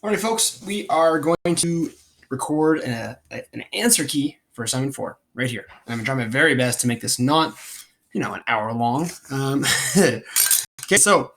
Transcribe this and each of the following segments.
Alright, folks, we are going to record an answer key for assignment 4 right here. And I'm going to try my very best to make this not, an hour long. Okay, so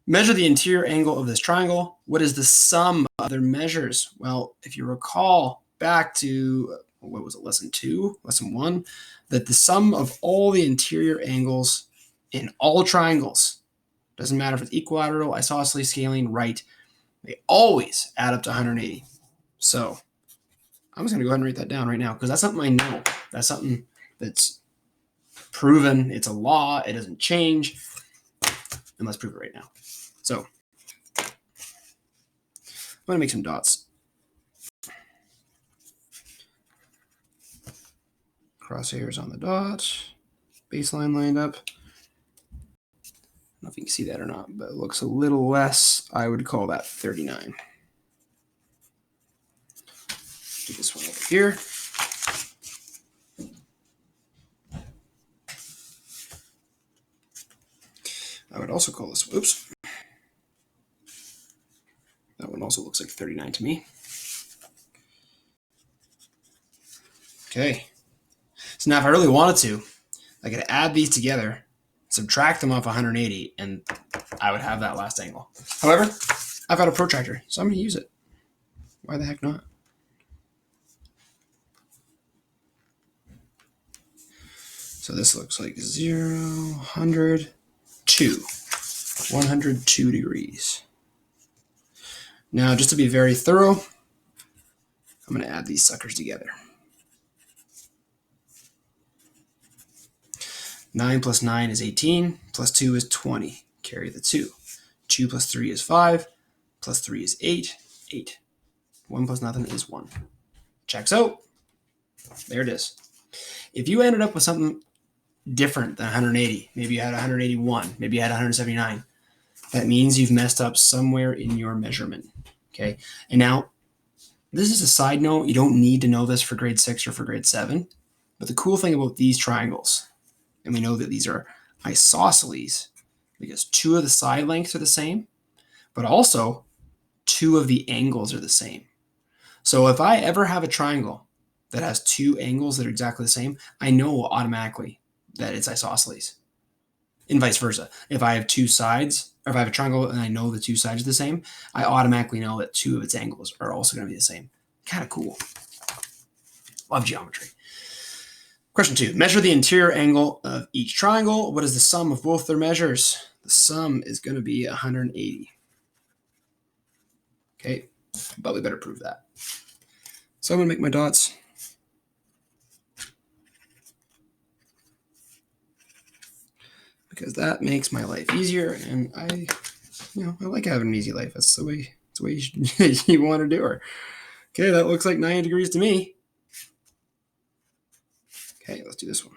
measure the interior angle of this triangle. What is the sum of their measures? Well, if you recall back to, what was it, lesson 2, lesson 1, that the sum of all the interior angles in all triangles, doesn't matter if it's equilateral, isosceles, scaling, right, they always add up to 180. So I'm just going to go ahead and write that down right now because that's something I know. That's something that's proven. It's a law. It doesn't change. And let's prove it right now. So I'm going to make some dots. Crosshairs on the dot. Baseline lined up. I don't know if you can see that or not, but it looks a little less. I would call that 39. Do this one over here. I would also call this, oops. That one also looks like 39 to me. Okay. So now if I really wanted to, I could add these together, subtract them off 180, and I would have that last angle. However, I've got a protractor, so I'm going to use it. Why the heck not? So this looks like 0, 100, 2. 102 degrees. Now, just to be very thorough, I'm going to add these suckers together. 9 plus 9 is 18, plus 2 is 20. Carry the 2. 2 plus 3 is 5, plus 3 is 8. 8. 1 plus nothing is 1. Checks out. There it is. If you ended up with something different than 180, maybe you had 181, maybe you had 179, that means you've messed up somewhere in your measurement. Okay. And now, this is a side note. You don't need to know this for grade 6 or for grade 7. But the cool thing about these triangles, and we know that these are isosceles because 2 of the side lengths are the same, but also 2 of the angles are the same. So if I ever have a triangle that has 2 angles that are exactly the same, I know automatically that it's isosceles. And vice versa. If I have 2 sides, or if I have a triangle and I know the 2 sides are the same, I automatically know that 2 of its angles are also going to be the same. Kind of cool. Love geometry. Question 2. Measure the interior angle of each triangle. What is the sum of both their measures? The sum is going to be 180. Okay, but we better prove that. So I'm going to make my dots. Because that makes my life easier, and I like having an easy life. That's the way you want to do it. Okay, that looks like 90 degrees to me. Okay, let's do this one.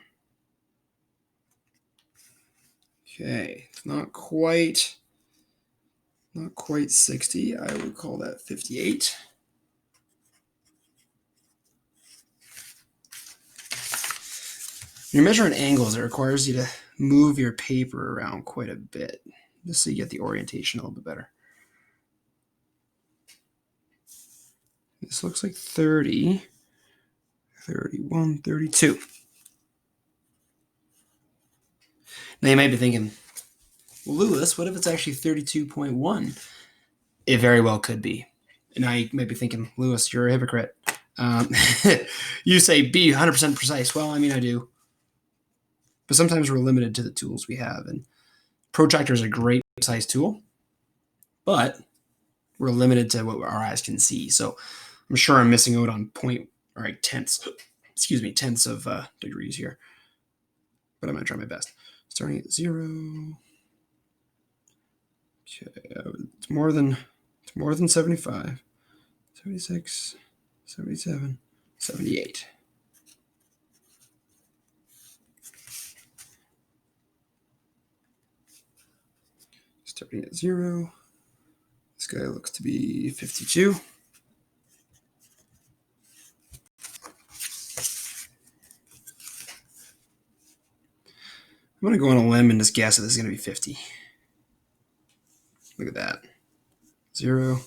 Okay, it's not quite 60. I would call that 58. When you're measuring angles, it requires you to move your paper around quite a bit, just so you get the orientation a little bit better. This looks like 30, 31, 32. Now you might be thinking, well, Lewis, what if it's actually 32.1? It very well could be. And now you might be thinking, Lewis, you're a hypocrite. You say be 100% precise. Well, I mean, I do. But sometimes we're limited to the tools we have. And protractor is a great precise tool, but we're limited to what our eyes can see. So I'm sure I'm missing out on tenths of degrees here. But I'm going to try my best. Starting at 0. Okay, it's more than 75. 76, 77, 78. Starting at 0. This guy looks to be 52. I'm going to go on a limb and just guess that this is going to be 50. Look at that. 0,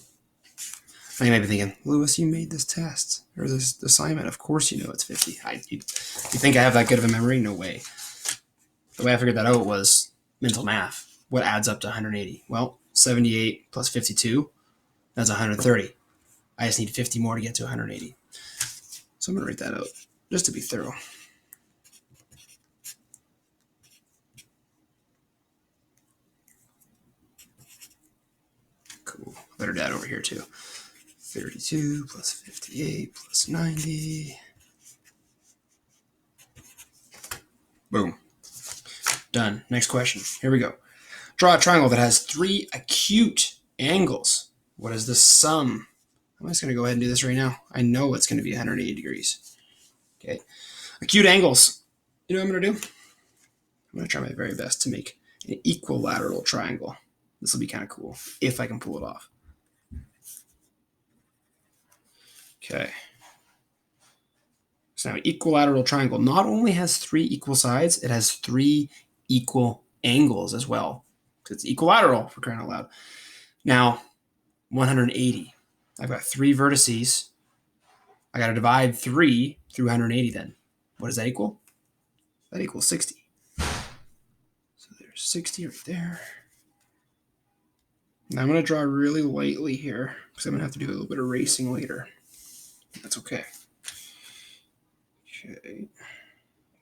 Now you might be thinking, Lewis, you made this test or this assignment. Of course you know it's 50. You think I have that good of a memory? No way. The way I figured that out was mental math. What adds up to 180? Well, 78 plus 52, that's 130. I just need 50 more to get to 180. So I'm going to write that out just to be thorough. Cool. Better dad over here too. 32 plus 58 plus 90. Boom. Done. Next question. Here we go. Draw a triangle that has 3 acute angles. What is the sum? I'm just going to go ahead and do this right now. I know it's going to be 180 degrees. Okay. Acute angles. You know what I'm going to do? I'm going to try my very best to make an equilateral triangle. This will be kind of cool if I can pull it off. Okay. So now an equilateral triangle not only has 3 equal sides, it has 3 equal angles as well. It's equilateral, for crying out loud. Now, 180. I've got 3 vertices. I got to divide 3 through 180 then. What does that equal? That equals 60. So there's 60 right there. Now I'm going to draw really lightly here because I'm going to have to do a little bit of erasing later. That's okay. Okay.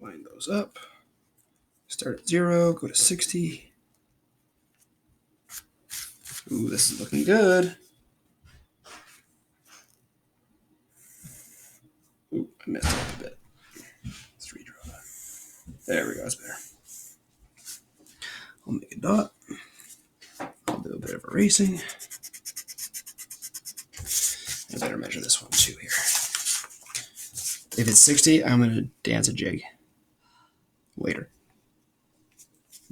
Line those up. Start at 0, go to 60. Ooh, this is looking good. Ooh, I messed up a bit. Let's redraw that. There we go, that's better. I'll make a dot. I'll do a bit of erasing. I better measure this one too here. If it's 60, I'm going to dance a jig later.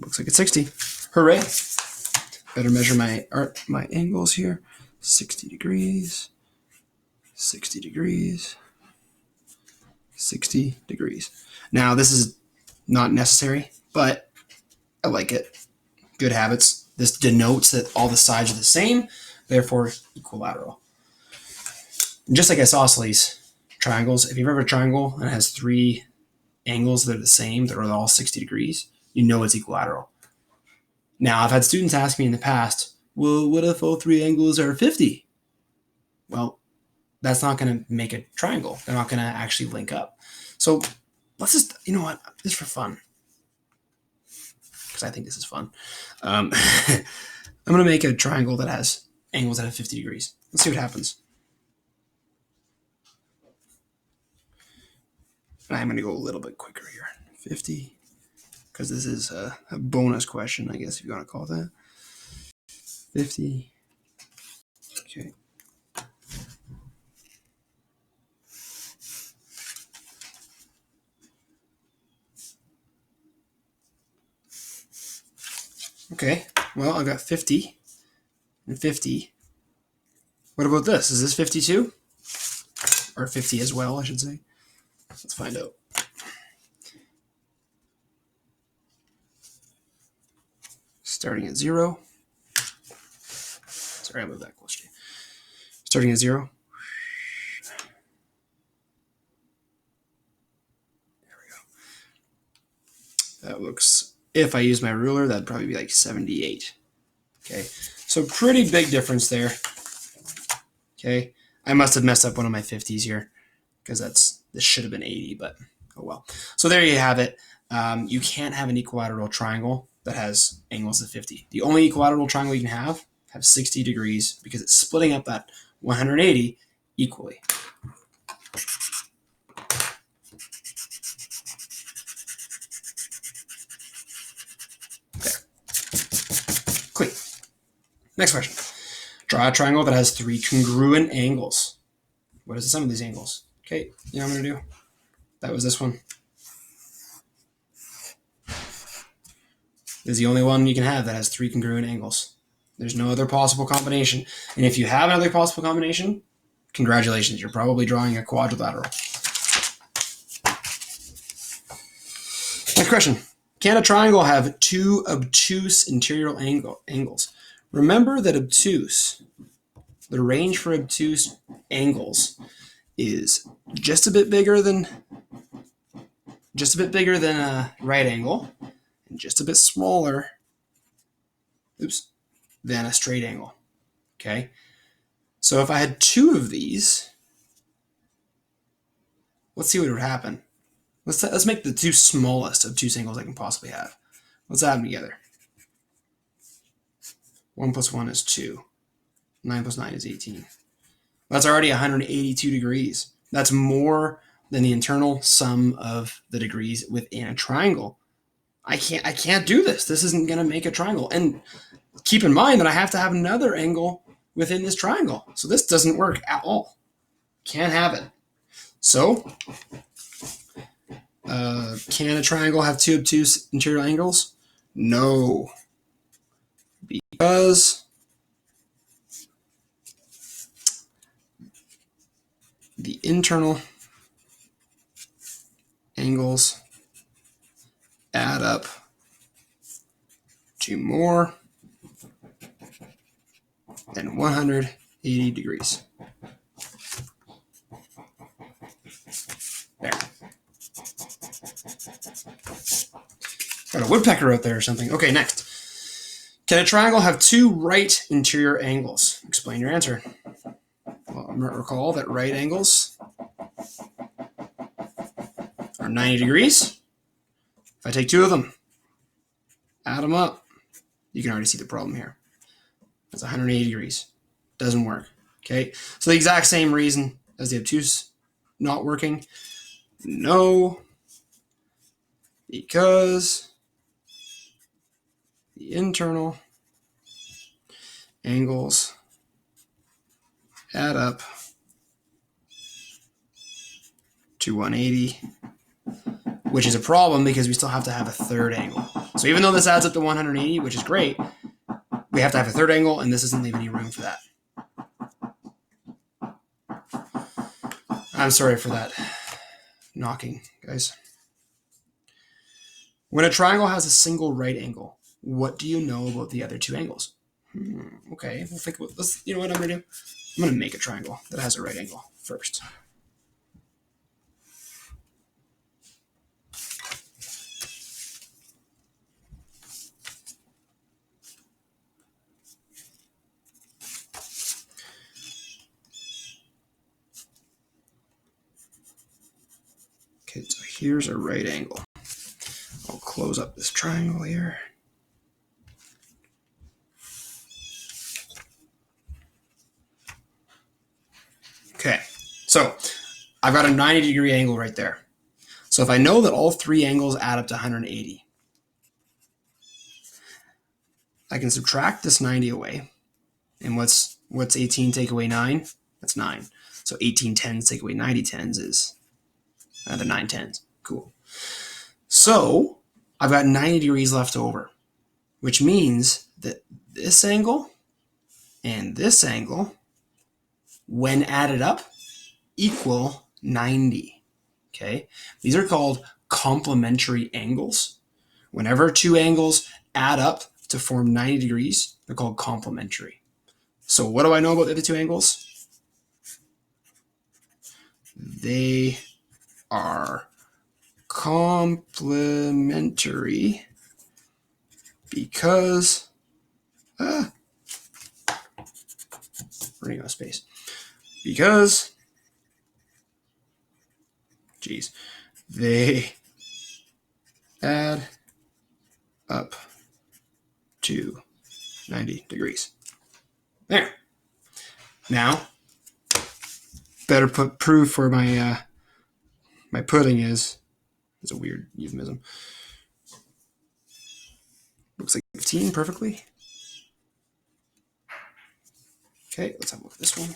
Looks like it's 60. Hooray! Better measure my angles here. 60 degrees, 60 degrees, 60 degrees. Now, this is not necessary, but I like it. Good habits. This denotes that all the sides are the same, therefore equilateral. And just like isosceles triangles, if you've ever a triangle and it has 3 angles that are the same, that are all 60 degrees, you know it's equilateral. Now, I've had students ask me in the past, well, what if all 3 angles are 50? Well, that's not going to make a triangle. They're not going to actually link up. So let's just, you know what, just for fun, because I think this is fun, I'm going to make a triangle that has angles that have 50 degrees. Let's see what happens. And I'm going to go a little bit quicker here. 50, because this is a bonus question, I guess, if you want to call it that. 50. Okay. Okay, well, I've got 50 and 50. What about this? Is this 52? Or 50 as well, I should say. Let's find out. Starting at 0. Sorry, I moved that close to you. Starting at 0. There we go. That looks, if I use my ruler, that'd probably be like 78. Okay, so pretty big difference there. Okay, I must have messed up one of my 50s here because this should have been 80, but oh well. So there you have it. You can't have an equilateral triangle that has angles of 50. The only equilateral triangle you can have 60 degrees because it's splitting up that 180 equally. There. Clean. Next question. Draw a triangle that has 3 congruent angles. What is the sum of these angles? Okay, you know what I'm going to do? That was this one. This is the only one you can have that has 3 congruent angles. There's no other possible combination. And if you have another possible combination, congratulations, you're probably drawing a quadrilateral. Next question. Can a triangle have 2 obtuse interior angles? Remember that obtuse the range for obtuse angles is just a bit bigger than a right angle, and just a bit smaller, than a straight angle. Okay, so if I had two of these, let's see what would happen. Let's make the two smallest obtuse angles I can possibly have. Let's add them together. 1 plus 1 is 2. 9 plus 9 is 18. That's already 182 degrees. That's more than the internal sum of the degrees within a triangle. I can't do this. This isn't going to make a triangle. And keep in mind that I have to have another angle within this triangle. So this doesn't work at all. Can't have it. So, can a triangle have two obtuse interior angles? No. Because the internal angles add up to more than 180 degrees. There. Got a woodpecker out there or something. Okay, next. Can a triangle have two right interior angles? Explain your answer. Well, recall that right angles are 90 degrees. If I take two of them, add them up, you can already see the problem here. That's 180 degrees. Doesn't work. Okay, so the exact same reason as the obtuse not working. No, because the internal angles add up to 180, which is a problem because we still have to have a third angle. So even though this adds up to 180, which is great, we have to have a third angle, and this doesn't leave any room for that. I'm sorry for that knocking, guys. When a triangle has a single right angle, what do you know about the other two angles? Okay, we'll think about this. You know what I'm going to do? I'm going to make a triangle that has a right angle first. Okay, so here's a right angle. I'll close up this triangle here. Okay, so I've got a 90-degree angle right there. So if I know that all three angles add up to 180, I can subtract this 90 away. And what's 18 take away 9? That's 9. So 18 tens take away 90 tens is another 9 tens. Cool. So I've got 90 degrees left over, which means that this angle and this angle, when added up, equal 90. Okay? These are called complementary angles. Whenever two angles add up to form 90 degrees, they're called complementary. So what do I know about the other two angles? They are complementary because running out of space. Because they add up to 90 degrees. There. Now, better put proof for my my pudding is a weird euphemism. Looks like 15 perfectly. Okay, let's have a look at this one.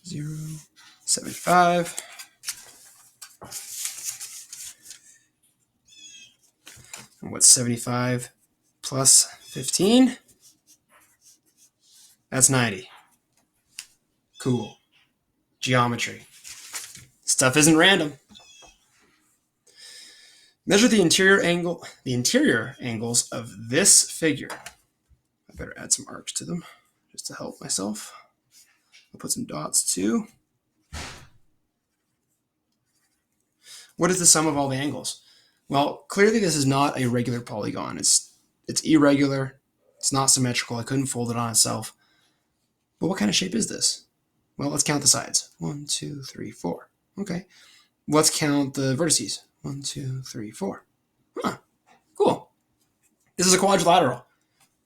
0.75. And what's 75 plus 15? That's 90. Cool. Geometry. Stuff isn't random. Measure the interior angles of this figure. I better add some arcs to them just to help myself. I'll put some dots too. What is the sum of all the angles? Well, clearly this is not a regular polygon. It's irregular. It's not symmetrical. I couldn't fold it on itself. But what kind of shape is this? Well, let's count the sides. 1, 2, 3, 4. Okay. Let's count the vertices. 1, 2, 3, 4. Huh. Cool. This is a quadrilateral.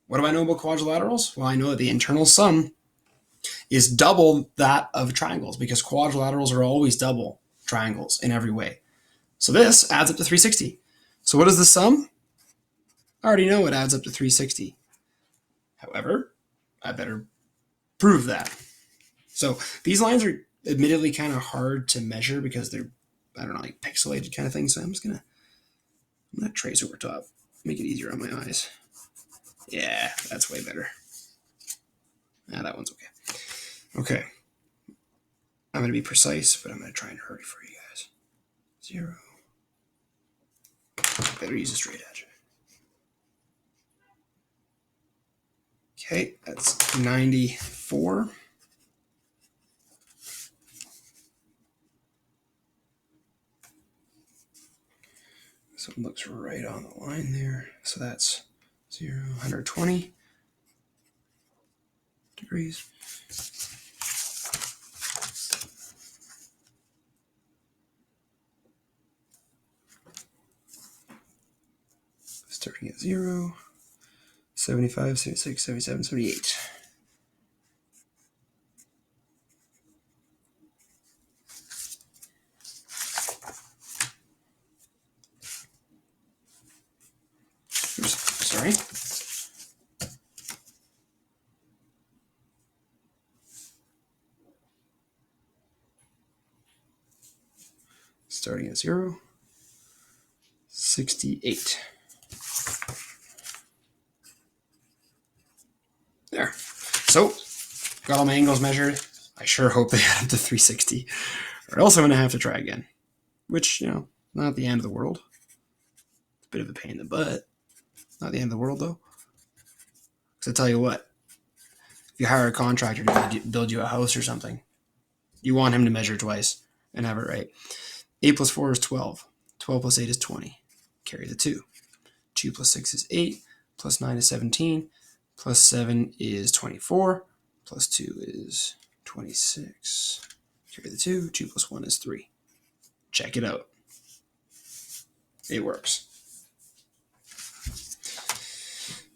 What do I know about quadrilaterals? Well, I know that the internal sum is double that of triangles because quadrilaterals are always double triangles in every way. So this adds up to 360. So what is the sum? I already know it adds up to 360. However, I better prove that. So these lines are admittedly kind of hard to measure because they're, I don't know, like pixelated kind of thing. So I'm going to trace over top, make it easier on my eyes. Yeah, that's way better. That one's okay. Okay. I'm going to be precise, but I'm going to try and hurry for you guys. 0. Better use a straight edge. Okay, that's 94. So it looks right on the line there. So that's 120 degrees. Starting at 0, 75, 76, 77, 78. Oops, sorry. Starting at 0, 68. There. So, got all my angles measured. I sure hope they add up to 360, or else I'm going to have to try again. Which, not the end of the world. It's a bit of a pain in the butt. Not the end of the world, though. Because I tell you what, if you hire a contractor to build you a house or something, you want him to measure twice and have it right. 8 plus 4 is 12. 12 plus 8 is 20. Carry the 2. 2 plus 6 is 8. Plus 9 is 17. Plus 7 is 24. Plus 2 is 26. Carry the 2. 2 plus 1 is 3. Check it out. It works.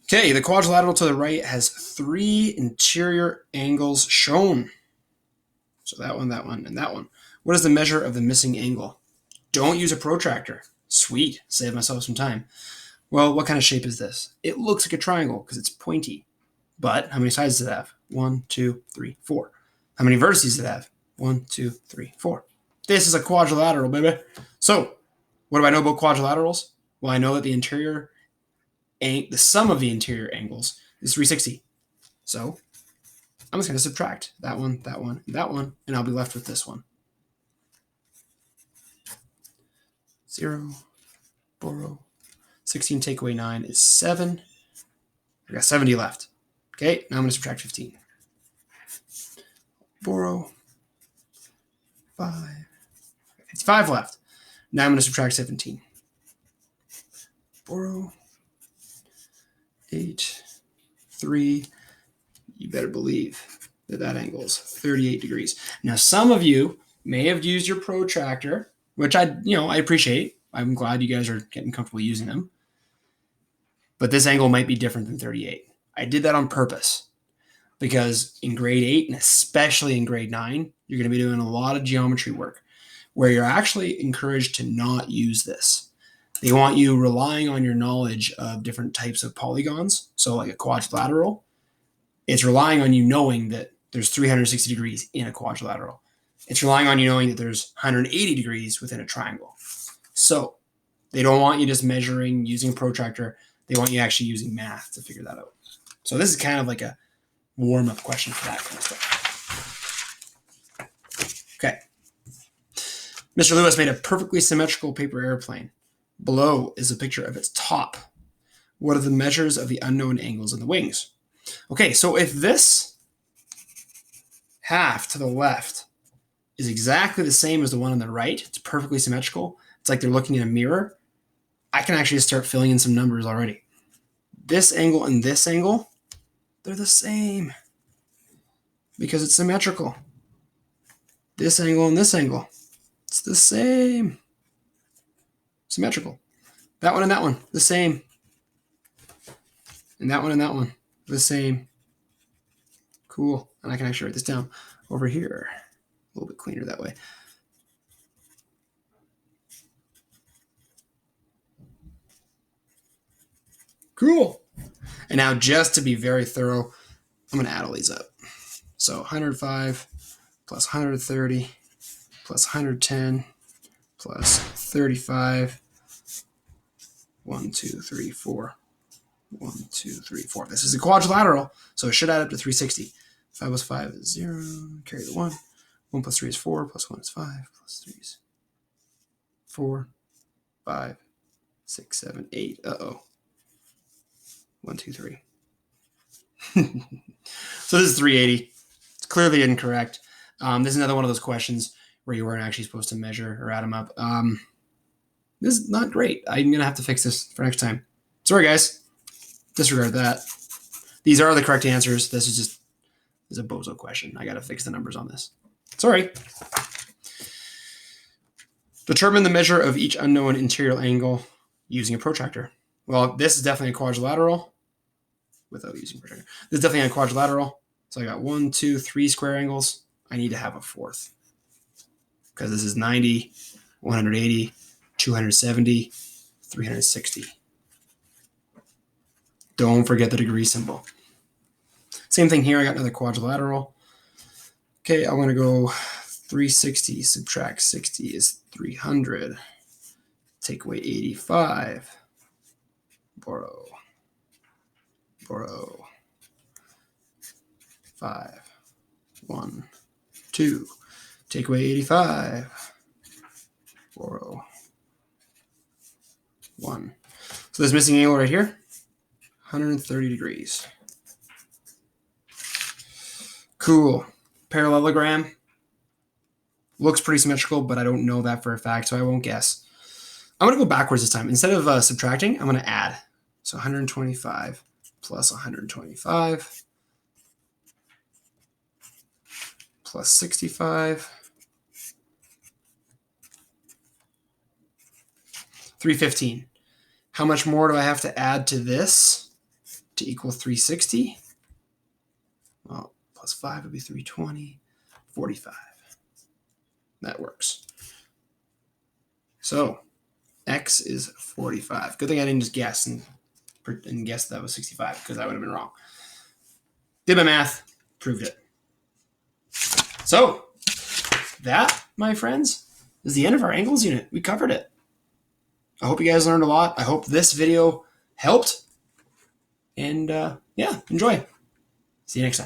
Okay, the quadrilateral to the right has 3 interior angles shown. So that one, and that one. What is the measure of the missing angle? Don't use a protractor. Sweet, save myself some time. Well, what kind of shape is this? It looks like a triangle because it's pointy. But how many sides does it have? 1, 2, 3, 4. How many vertices does it have? 1, 2, 3, 4. This is a quadrilateral, baby. So, what do I know about quadrilaterals? Well, I know that the sum of the interior angles is 360. So, I'm just going to subtract that one, that one, and that one, and I'll be left with this one. 0, borrow. 16 take away 9 is 7. I got 70 left. Okay, now I'm going to subtract 15. Borrow. 5. 55 left. Now I'm going to subtract 17. Borrow. 8. 3. You better believe that angle is 38 degrees. Now, some of you may have used your protractor, which I appreciate. I'm glad you guys are getting comfortable using them. But this angle might be different than 38. I did that on purpose because in grade 8 and especially in grade 9, you're going to be doing a lot of geometry work where you're actually encouraged to not use this. They want you relying on your knowledge of different types of polygons. So like a quadrilateral, it's relying on you knowing that there's 360 degrees in a quadrilateral. It's relying on you knowing that there's 180 degrees within a triangle. So they don't want you just measuring using a protractor. They want you actually using math to figure that out. So this is kind of like a warm-up question for that kind of stuff. Okay. Mr. Lewis made a perfectly symmetrical paper airplane. Below is a picture of its top. What are the measures of the unknown angles in the wings? Okay, so if this half to the left is exactly the same as the one on the right, it's perfectly symmetrical, it's like they're looking in a mirror, I can actually start filling in some numbers already. This angle and this angle, they're the same because it's symmetrical. This angle and this angle, it's the same. Symmetrical. That one, the same. And that one, the same. Cool. And I can actually write this down over here. A little bit cleaner that way. Cool. And now just to be very thorough, I'm going to add all these up. So 105 plus 130 plus 110 plus 35. 1, 2, 3, 4. 1, 2, 3, 4. This is a quadrilateral, so it should add up to 360. 5 plus 5 is 0. Carry the 1. 1 plus 3 is 4. Plus 1 is 5. Plus 3 is 4, 5, 6, 7, 8. Uh-oh. 1, 2, 3. So this is 380. It's clearly incorrect. This is another one of those questions where you weren't actually supposed to measure or add them up. This is not great. I'm going to have to fix this for next time. Sorry, guys. Disregard that. These are the correct answers. This is a bozo question. I got to fix the numbers on this. Sorry. Determine the measure of each unknown interior angle using a protractor. Well, this is definitely a quadrilateral without using a protractor. This is definitely a quadrilateral. So I got 1, 2, 3 square angles. I need to have a fourth because this is 90, 180, 270, 360. Don't forget the degree symbol. Same thing here. I got another quadrilateral. Okay, I want to go 360. Subtract 60 is 300. Take away 85. Borrow. 5. 1, 2. Take away 85. Borrow. 1. So this missing angle right here, 130 degrees. Cool. Parallelogram. Looks pretty symmetrical, but I don't know that for a fact, so I won't guess. I'm going to go backwards this time. Instead of subtracting, I'm going to add. So 125 plus 125 plus 65. 315. How much more do I have to add to this to equal 360? Well, plus 5 would be 320, 45. That works. So x is 45. Good thing I didn't just guess and guess that was 65 because I would have been wrong. Did my math, proved it. So that, my friends, is the end of our angles unit. We covered it. I hope you guys learned a lot. I hope this video helped. And yeah, enjoy. See you next time.